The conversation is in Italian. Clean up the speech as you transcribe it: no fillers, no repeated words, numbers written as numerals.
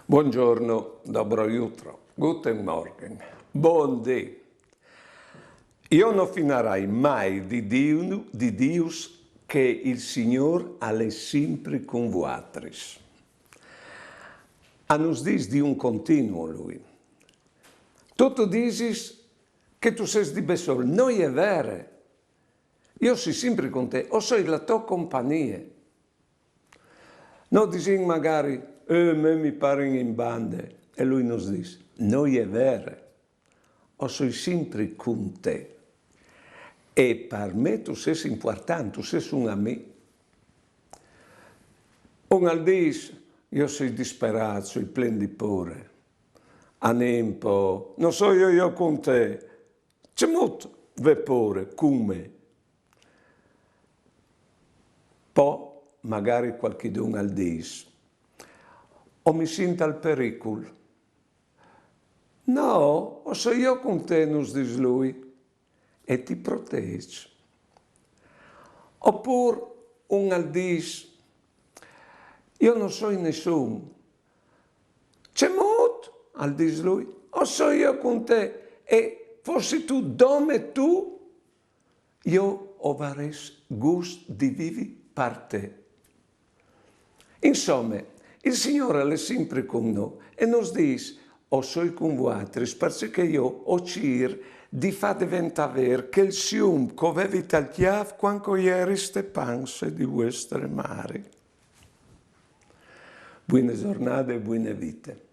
Buongiorno, dobro jutro, guten Morgen, buon dì. Io non finirai mai di Dius che il Signor alle sempre con voatris. A nos dis di un continuo Lui. Tu disis che tu sei di Bessol, non è vero. Io sono sempre con te, o sono la tua compagnia. Non disin magari, me mi pare in bande, e lui nos dice, non è vero, o sono sempre con te. E per me tu sei importante, tu sei un amico. Un al dice, io sono disperato, sono pieno di paura. Anempo, non so io con te, c'è molto vapore con me. Poi magari qualcuno al dice, o mi sento al pericolo. No, o so io con te, nos dice lui, e ti protegge. Oppure un al dice, io non so nessuno. C'è molto, al dice lui, o so io con te, e forse tu, dove tu, io avrei gusto di vivere per te. Insomma, il Signore è sempre con noi e nos dice, o sono con voi, perché io ho cer di far diventare che il sium che avevi tagliato quando ieri ste panse di vostre mari. Buone giornate e buone vite.